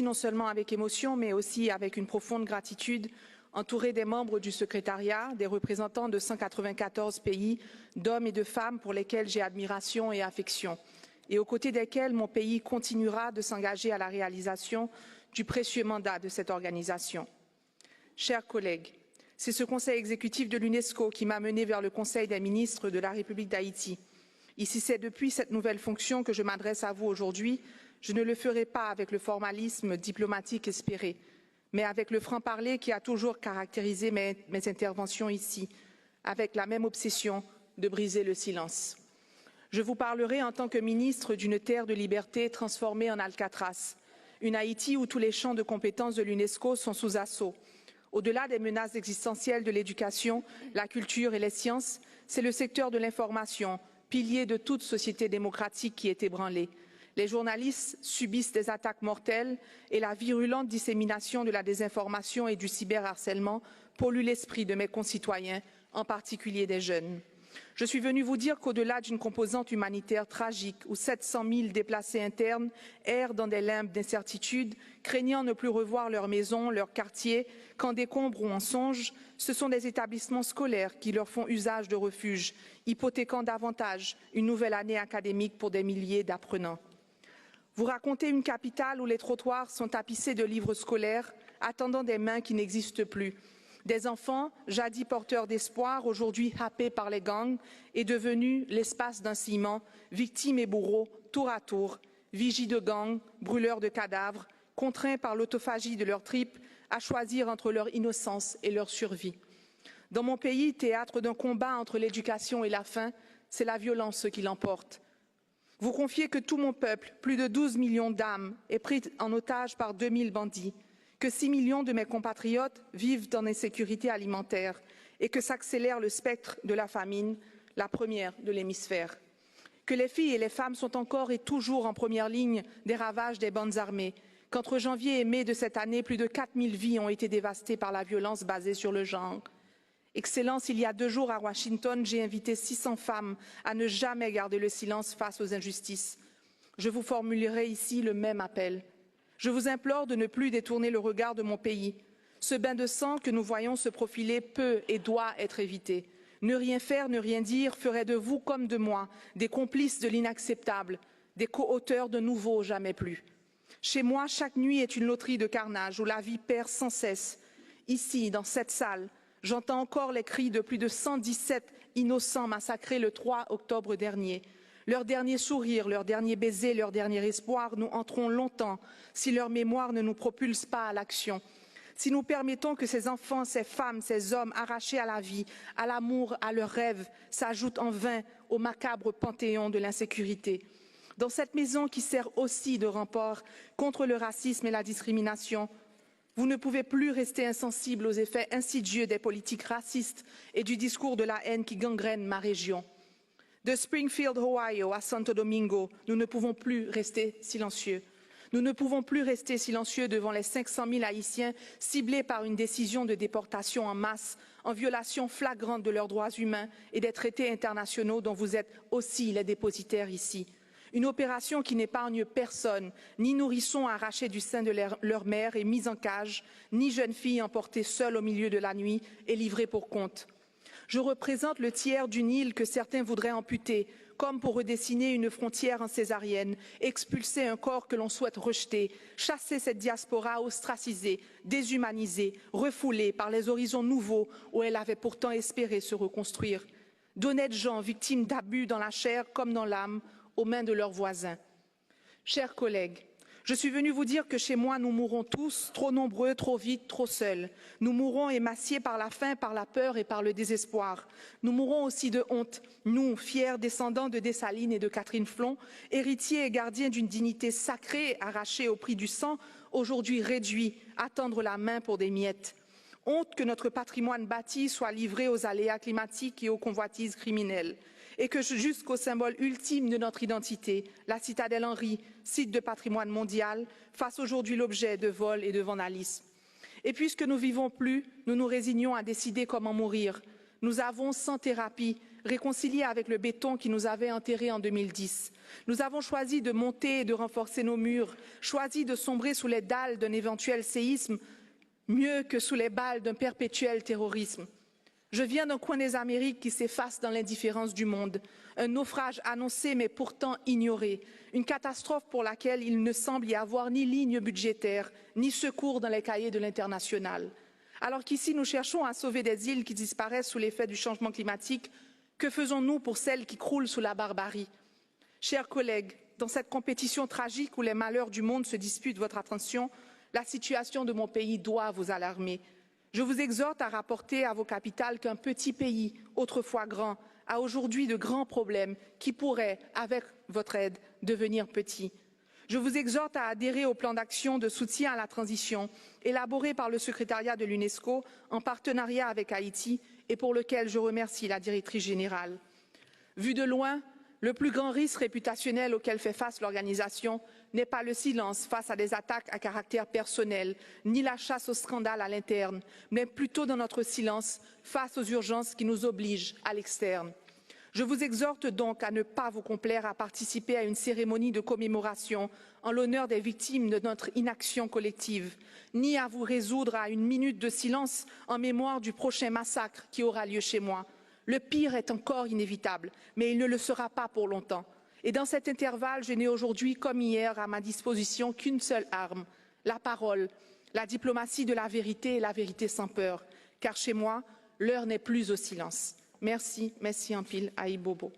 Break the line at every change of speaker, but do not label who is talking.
non seulement avec émotion, mais aussi avec une profonde gratitude, entouré des membres du secrétariat, des représentants de 194 pays, d'hommes et de femmes pour lesquels j'ai admiration et affection, et aux côtés desquels mon pays continuera de s'engager à la réalisation du précieux mandat de cette organisation. Chers collègues, c'est ce Conseil exécutif de l'UNESCO qui m'a mené vers le Conseil des ministres de la République d'Haïti. Ici, c'est depuis cette nouvelle fonction que je m'adresse à vous aujourd'hui. Je ne le ferai pas avec le formalisme diplomatique espéré, mais avec le franc-parler qui a toujours caractérisé mes interventions ici, avec la même obsession de briser le silence. Je vous parlerai en tant que ministre d'une terre de liberté transformée en Alcatraz, une Haïti où tous les champs de compétences de l'UNESCO sont sous assaut. Au-delà des menaces existentielles de l'éducation, la culture et les sciences, c'est le secteur de l'information, pilier de toute société démocratique, qui est ébranlé. Les journalistes subissent des attaques mortelles et la virulente dissémination de la désinformation et du cyberharcèlement pollue l'esprit de mes concitoyens, en particulier des jeunes. Je suis venue vous dire qu'au-delà d'une composante humanitaire tragique où 700 000 déplacés internes errent dans des limbes d'incertitude, craignant ne plus revoir leur maison, leur quartier, qu'en décombres ou en songe, ce sont des établissements scolaires qui leur font usage de refuge, hypothéquant davantage une nouvelle année académique pour des milliers d'apprenants. Vous racontez une capitale où les trottoirs sont tapissés de livres scolaires, attendant des mains qui n'existent plus. Des enfants, jadis porteurs d'espoir, aujourd'hui happés par les gangs, et devenus l'espace d'un ciment, victimes et bourreaux, tour à tour, vigies de gangs, brûleurs de cadavres, contraints par l'autophagie de leurs tripes à choisir entre leur innocence et leur survie. Dans mon pays, théâtre d'un combat entre l'éducation et la faim, c'est la violence qui l'emporte. Vous confiez que tout mon peuple, plus de 12 millions d'âmes, est pris en otage par 2000 bandits, que 6 millions de mes compatriotes vivent en insécurité alimentaire et que s'accélère le spectre de la famine, la première de l'hémisphère. Que les filles et les femmes sont encore et toujours en première ligne des ravages des bandes armées, qu'entre janvier et mai de cette année, plus de 4000 vies ont été dévastées par la violence basée sur le genre. Excellence, il y a 2 jours à Washington, j'ai invité 600 femmes à ne jamais garder le silence face aux injustices. Je vous formulerai ici le même appel. Je vous implore de ne plus détourner le regard de mon pays. Ce bain de sang que nous voyons se profiler peut et doit être évité. Ne rien faire, ne rien dire ferait de vous comme de moi des complices de l'inacceptable, des co-auteurs de nouveaux jamais plus. Chez moi, chaque nuit est une loterie de carnage où la vie perd sans cesse. Ici, dans cette salle, j'entends encore les cris de plus de 117 innocents massacrés le 3 octobre dernier. Leur dernier sourire, leur dernier baiser, leur dernier espoir nous hanteront longtemps si leur mémoire ne nous propulse pas à l'action. Si nous permettons que ces enfants, ces femmes, ces hommes arrachés à la vie, à l'amour, à leurs rêves, s'ajoutent en vain au macabre panthéon de l'insécurité. Dans cette maison qui sert aussi de rempart contre le racisme et la discrimination, vous ne pouvez plus rester insensible aux effets insidieux des politiques racistes et du discours de la haine qui gangrène ma région. De Springfield, Ohio, à Santo Domingo, nous ne pouvons plus rester silencieux. Nous ne pouvons plus rester silencieux devant les 500 000 Haïtiens ciblés par une décision de déportation en masse, en violation flagrante de leurs droits humains et des traités internationaux dont vous êtes aussi les dépositaires ici. Une opération qui n'épargne personne, ni nourrissons arrachés du sein de leur mère et mis en cage, ni jeunes filles emportées seules au milieu de la nuit et livrées pour compte. Je représente le tiers d'une île que certains voudraient amputer, comme pour redessiner une frontière en césarienne, expulser un corps que l'on souhaite rejeter, chasser cette diaspora ostracisée, déshumanisée, refoulée par les horizons nouveaux où elle avait pourtant espéré se reconstruire. D'honnêtes gens victimes d'abus dans la chair comme dans l'âme, aux mains de leurs voisins. Chers collègues, je suis venue vous dire que chez moi, nous mourrons tous, trop nombreux, trop vite, trop seuls. Nous mourrons émaciés par la faim, par la peur et par le désespoir. Nous mourrons aussi de honte, nous, fiers descendants de Dessalines et de Catherine Flon, héritiers et gardiens d'une dignité sacrée arrachée au prix du sang, aujourd'hui réduits à tendre la main pour des miettes. Honte que notre patrimoine bâti soit livré aux aléas climatiques et aux convoitises criminelles. Et que jusqu'au symbole ultime de notre identité, la citadelle Henri, site de patrimoine mondial, fasse aujourd'hui l'objet de vols et de vandalisme. Et puisque nous vivons plus, nous nous résignons à décider comment mourir. Nous avons, sans thérapie, réconciliés avec le béton qui nous avait enterrés en 2010. Nous avons choisi de monter et de renforcer nos murs, choisi de sombrer sous les dalles d'un éventuel séisme, mieux que sous les balles d'un perpétuel terrorisme. Je viens d'un coin des Amériques qui s'efface dans l'indifférence du monde, un naufrage annoncé mais pourtant ignoré, une catastrophe pour laquelle il ne semble y avoir ni ligne budgétaire, ni secours dans les cahiers de l'international. Alors qu'ici nous cherchons à sauver des îles qui disparaissent sous l'effet du changement climatique, que faisons-nous pour celles qui croulent sous la barbarie? Chers collègues, dans cette compétition tragique où les malheurs du monde se disputent votre attention, la situation de mon pays doit vous alarmer. Je vous exhorte à rapporter à vos capitales qu'un petit pays, autrefois grand, a aujourd'hui de grands problèmes qui pourraient, avec votre aide, devenir petits. Je vous exhorte à adhérer au plan d'action de soutien à la transition élaboré par le secrétariat de l'UNESCO en partenariat avec Haïti et pour lequel je remercie la directrice générale. Vu de loin, le plus grand risque réputationnel auquel fait face l'organisation n'est pas le silence face à des attaques à caractère personnel, ni la chasse au scandale à l'interne, mais plutôt dans notre silence face aux urgences qui nous obligent à l'externe. Je vous exhorte donc à ne pas vous complaire à participer à une cérémonie de commémoration en l'honneur des victimes de notre inaction collective, ni à vous résoudre à une minute de silence en mémoire du prochain massacre qui aura lieu chez moi. Le pire est encore inévitable, mais il ne le sera pas pour longtemps. Et dans cet intervalle, je n'ai aujourd'hui comme hier à ma disposition qu'une seule arme, la parole, la diplomatie de la vérité et la vérité sans peur. Car chez moi, l'heure n'est plus au silence. Merci, merci en pile, Aïe Bobo.